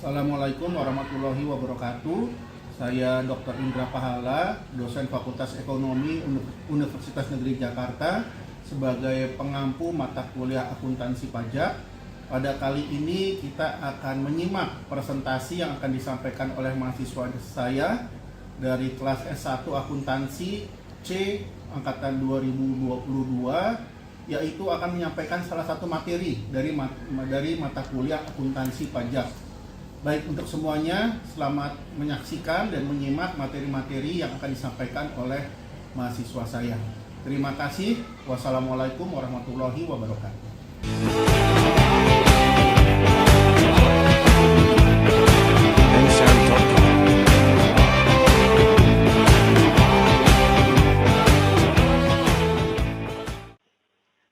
Assalamualaikum warahmatullahi wabarakatuh. Saya Dr. Indra Pahala, dosen Fakultas Ekonomi Universitas Negeri Jakarta sebagai pengampu mata kuliah akuntansi pajak. Pada kali ini kita akan menyimak presentasi yang akan disampaikan oleh mahasiswa saya dari kelas S1 Akuntansi C angkatan 2022, yaitu akan menyampaikan salah satu materi dari mata kuliah akuntansi pajak. Baik, untuk semuanya, selamat menyaksikan dan menyimak materi-materi yang akan disampaikan oleh mahasiswa saya. Terima kasih. Wassalamualaikum warahmatullahi wabarakatuh.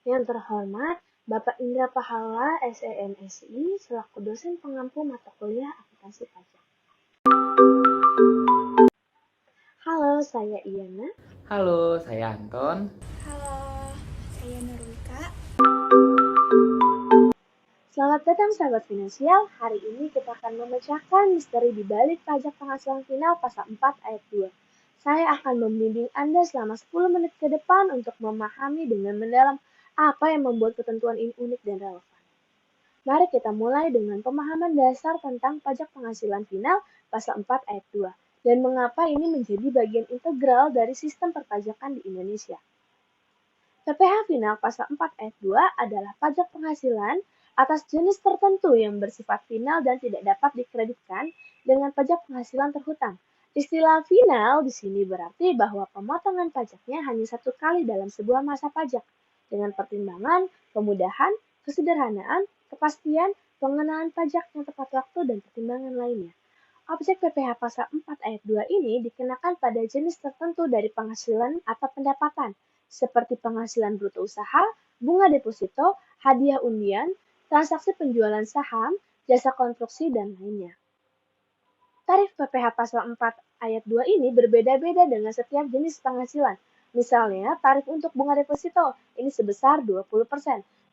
Yang terhormat, Bapak Indra Pahala, SEMSI, selaku dosen pengampu mata kuliah akuntansi pajak. Halo, saya Iyana. Halo, saya Anton. Halo, saya Nurwika. Selamat datang sahabat finansial. Hari ini kita akan memecahkan misteri di balik pajak penghasilan final pasal 4 ayat 2. Saya akan membimbing Anda selama 10 menit ke depan untuk memahami dengan mendalam apa yang membuat ketentuan ini unik dan relevan. Mari kita mulai dengan pemahaman dasar tentang pajak penghasilan final pasal 4 ayat 2 dan mengapa ini menjadi bagian integral dari sistem perpajakan di Indonesia. PPh final pasal 4 ayat 2 adalah pajak penghasilan atas jenis tertentu yang bersifat final dan tidak dapat dikreditkan dengan pajak penghasilan terhutang. Istilah final di sini berarti bahwa pemotongan pajaknya hanya satu kali dalam sebuah masa pajak, dengan pertimbangan, kemudahan, kesederhanaan, kepastian, pengenaan pajak yang tepat waktu, dan pertimbangan lainnya. Objek PPh pasal 4 ayat 2 ini dikenakan pada jenis tertentu dari penghasilan atau pendapatan, seperti penghasilan bruto usaha, bunga deposito, hadiah undian, transaksi penjualan saham, jasa konstruksi, dan lainnya. Tarif PPh pasal 4 ayat 2 ini berbeda-beda dengan setiap jenis penghasilan. Misalnya, tarif untuk bunga deposito ini sebesar 20%.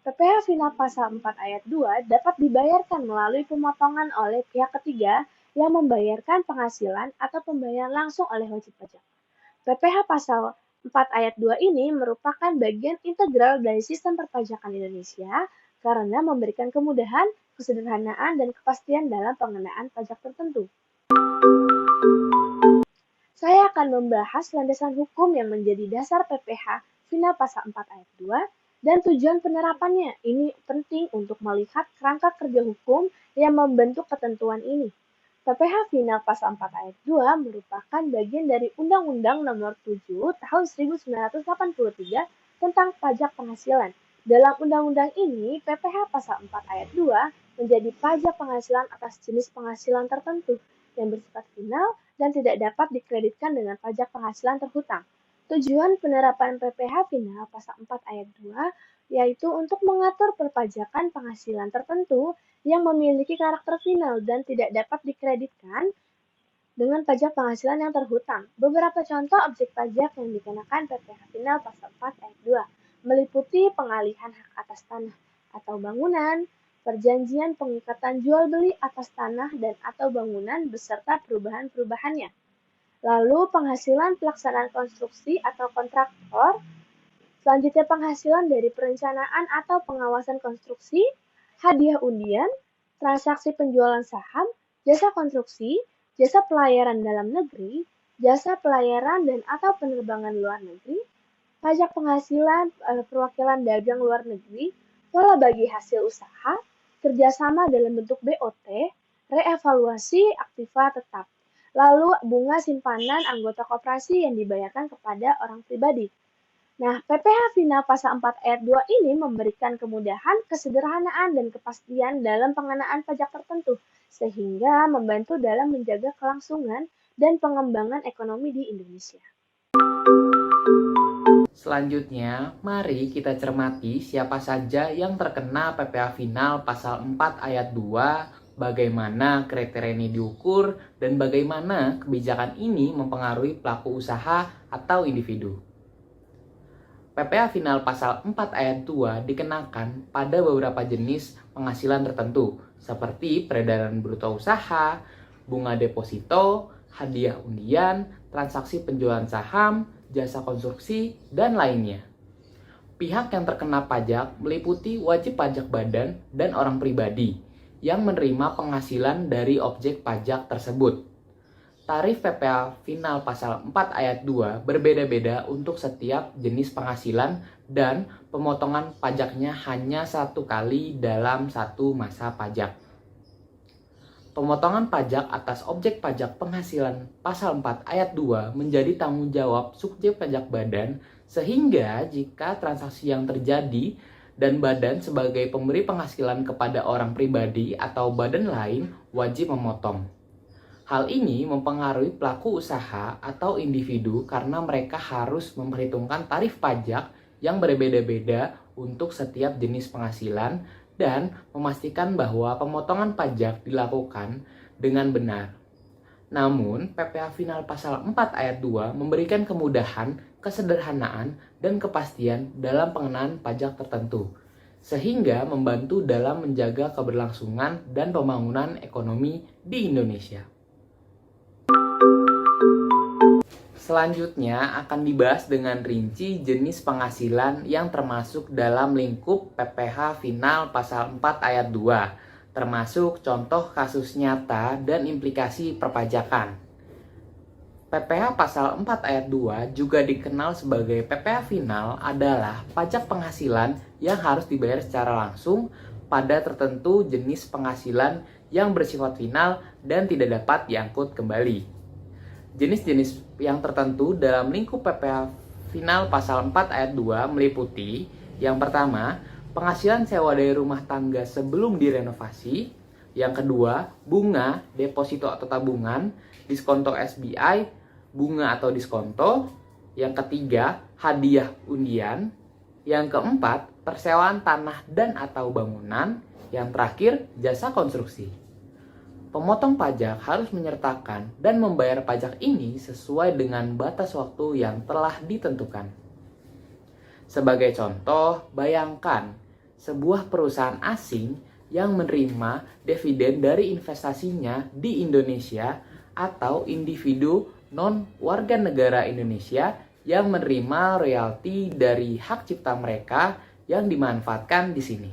PPh final pasal 4 ayat 2 dapat dibayarkan melalui pemotongan oleh pihak ketiga yang membayarkan penghasilan atau pembayaran langsung oleh wajib pajak. PPh pasal 4 ayat 2 ini merupakan bagian integral dari sistem perpajakan Indonesia karena memberikan kemudahan, kesederhanaan, dan kepastian dalam pengenaan pajak tertentu. Saya akan membahas landasan hukum yang menjadi dasar PPh final pasal 4 ayat 2 dan tujuan penerapannya. Ini penting untuk melihat kerangka kerja hukum yang membentuk ketentuan ini. PPh final pasal 4 ayat 2 merupakan bagian dari Undang-Undang Nomor 7 Tahun 1983 tentang pajak penghasilan. Dalam undang-undang ini, PPh pasal 4 ayat 2 menjadi pajak penghasilan atas jenis penghasilan tertentu yang bersifat final dan tidak dapat dikreditkan dengan pajak penghasilan terhutang. Tujuan penerapan PPh final pasal 4 ayat 2 yaitu untuk mengatur perpajakan penghasilan tertentu yang memiliki karakter final dan tidak dapat dikreditkan dengan pajak penghasilan yang terhutang. Beberapa contoh objek pajak yang dikenakan PPh final pasal 4 ayat 2 meliputi pengalihan hak atas tanah atau bangunan, perjanjian pengikatan jual beli atas tanah dan atau bangunan beserta perubahan-perubahannya. Lalu penghasilan pelaksanaan konstruksi atau kontraktor, selanjutnya penghasilan dari perencanaan atau pengawasan konstruksi, hadiah undian, transaksi penjualan saham, jasa konstruksi, jasa pelayaran dalam negeri, jasa pelayaran dan atau penerbangan luar negeri, pajak penghasilan perwakilan dagang luar negeri, pola bagi hasil usaha, kerjasama dalam bentuk BOT, reevaluasi aktiva tetap, lalu bunga simpanan anggota koperasi yang dibayarkan kepada orang pribadi. Nah, PPh final pasal 4 ayat 2 ini memberikan kemudahan, kesederhanaan, dan kepastian dalam pengenaan pajak tertentu, sehingga membantu dalam menjaga kelangsungan dan pengembangan ekonomi di Indonesia. Selanjutnya, mari kita cermati siapa saja yang terkena PPh final pasal 4 ayat 2, bagaimana kriteria ini diukur, dan bagaimana kebijakan ini mempengaruhi pelaku usaha atau individu. PPh final pasal 4 ayat 2 dikenakan pada beberapa jenis penghasilan tertentu, seperti peredaran bruto usaha, bunga deposito, hadiah undian, transaksi penjualan saham, jasa konstruksi, dan lainnya. Pihak yang terkena pajak meliputi wajib pajak badan dan orang pribadi yang menerima penghasilan dari objek pajak tersebut. Tarif PPh final pasal 4 ayat 2 berbeda-beda untuk setiap jenis penghasilan dan pemotongan pajaknya hanya 1 kali dalam 1 masa pajak. Pemotongan pajak atas objek pajak penghasilan pasal 4 ayat 2 menjadi tanggung jawab subjek pajak badan, sehingga jika transaksi yang terjadi dan badan sebagai pemberi penghasilan kepada orang pribadi atau badan lain wajib memotong. Hal ini mempengaruhi pelaku usaha atau individu karena mereka harus memperhitungkan tarif pajak yang berbeda-beda untuk setiap jenis penghasilan dan memastikan bahwa pemotongan pajak dilakukan dengan benar. Namun, PPh final pasal 4 ayat 2 memberikan kemudahan, kesederhanaan, dan kepastian dalam pengenaan pajak tertentu, sehingga membantu dalam menjaga keberlangsungan dan pembangunan ekonomi di Indonesia. Selanjutnya akan dibahas dengan rinci jenis penghasilan yang termasuk dalam lingkup PPh final pasal 4 ayat 2, termasuk contoh kasus nyata dan implikasi perpajakan. PPh pasal 4 ayat 2 juga dikenal sebagai PPh final adalah pajak penghasilan yang harus dibayar secara langsung pada tertentu jenis penghasilan yang bersifat final dan tidak dapat diangkut kembali. Jenis-jenis yang tertentu dalam lingkup PPh final pasal 4 ayat 2 meliputi yang pertama, penghasilan sewa dari rumah tangga sebelum direnovasi. Yang kedua, bunga, deposito atau tabungan, diskonto SBI, bunga atau diskonto. Yang ketiga, hadiah undian. Yang keempat, persewaan tanah dan atau bangunan. Yang terakhir, jasa konstruksi. Pemotong pajak harus menyertakan dan membayar pajak ini sesuai dengan batas waktu yang telah ditentukan. Sebagai contoh, bayangkan sebuah perusahaan asing yang menerima dividen dari investasinya di Indonesia atau individu non-warga negara Indonesia yang menerima royalti dari hak cipta mereka yang dimanfaatkan di sini.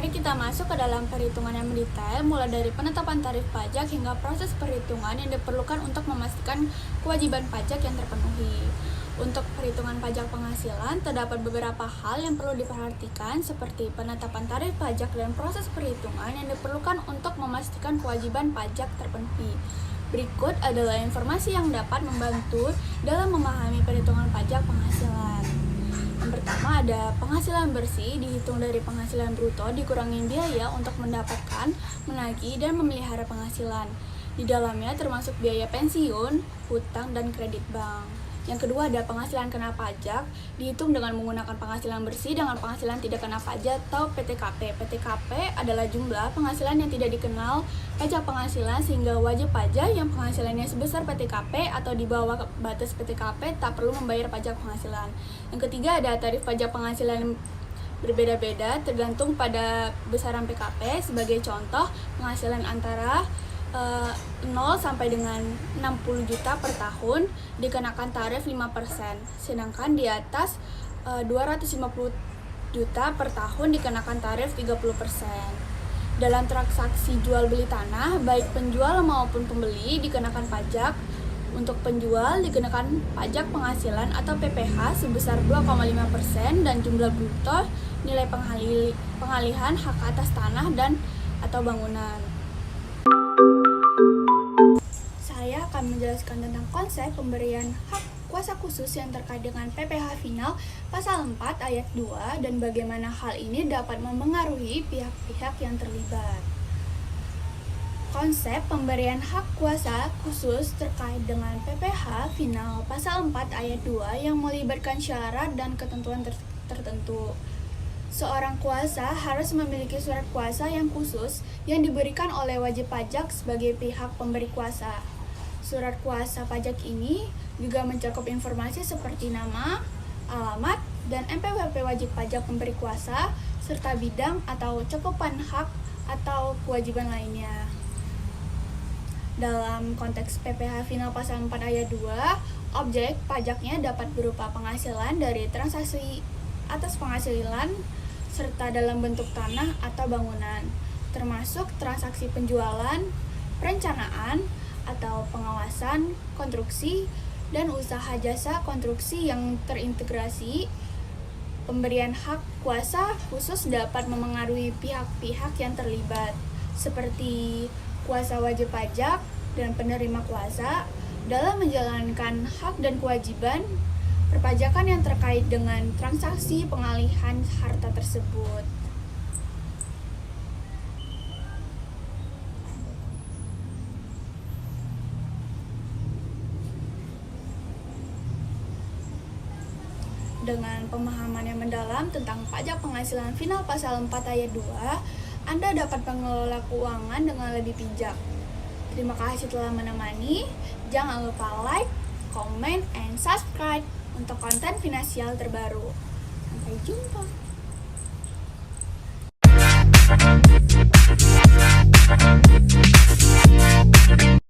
Kita masuk ke dalam perhitungan yang mendetail, mulai dari penetapan tarif pajak hingga proses perhitungan yang diperlukan untuk memastikan kewajiban pajak yang terpenuhi. Untuk perhitungan pajak penghasilan, terdapat beberapa hal yang perlu diperhatikan seperti penetapan tarif pajak dan proses perhitungan yang diperlukan untuk memastikan kewajiban pajak terpenuhi. Berikut adalah informasi yang dapat membantu dalam memahami perhitungan pajak penghasilan. Yang pertama ada penghasilan bersih, dihitung dari penghasilan bruto dikurangi biaya untuk mendapatkan, menagih, dan memelihara penghasilan. Di dalamnya termasuk biaya pensiun, hutang, dan kredit bank. Yang kedua ada penghasilan kena pajak, dihitung dengan menggunakan penghasilan bersih dengan penghasilan tidak kena pajak atau PTKP. PTKP adalah jumlah penghasilan yang tidak dikenal pajak penghasilan sehingga wajib pajak yang penghasilannya sebesar PTKP atau di bawah batas PTKP tak perlu membayar pajak penghasilan. Yang ketiga ada tarif pajak penghasilan berbeda-beda tergantung pada besaran PKP. Sebagai contoh, penghasilan antara 0 sampai dengan 60 juta per tahun dikenakan tarif 5%, sedangkan di atas 250 juta per tahun dikenakan tarif 30%. Dalam transaksi jual beli tanah, baik penjual maupun pembeli dikenakan pajak. Untuk penjual dikenakan pajak penghasilan atau PPh sebesar 2,5% dan jumlah bruto nilai pengalihan hak atas tanah dan atau bangunan. Saya akan menjelaskan tentang konsep pemberian hak kuasa khusus yang terkait dengan PPh final pasal 4 ayat 2 dan bagaimana hal ini dapat mempengaruhi pihak-pihak yang terlibat. Konsep pemberian hak kuasa khusus terkait dengan PPh final pasal 4 ayat 2 yang melibatkan syarat dan ketentuan tertentu. Seorang kuasa harus memiliki surat kuasa yang khusus yang diberikan oleh wajib pajak sebagai pihak pemberi kuasa. Surat kuasa pajak ini juga mencakup informasi seperti nama, alamat, dan NPWP wajib pajak pemberi kuasa, serta bidang atau cakupan hak atau kewajiban lainnya. Dalam konteks PPh Final Pasal 4 Ayat 2, objek pajaknya dapat berupa penghasilan dari transaksi atas penghasilan serta dalam bentuk tanah atau bangunan, termasuk transaksi penjualan, perencanaan, atau pengawasan, konstruksi, dan usaha jasa konstruksi yang terintegrasi. Pemberian hak kuasa khusus dapat memengaruhi pihak-pihak yang terlibat, seperti kuasa wajib pajak dan penerima kuasa, dalam menjalankan hak dan kewajiban perpajakan yang terkait dengan transaksi pengalihan harta tersebut. Dengan pemahaman yang mendalam tentang pajak penghasilan final pasal 4 ayat 2, Anda dapat mengelola keuangan dengan lebih bijak. Terima kasih telah menemani. Jangan lupa like, comment, and subscribe untuk konten finansial terbaru. Sampai jumpa.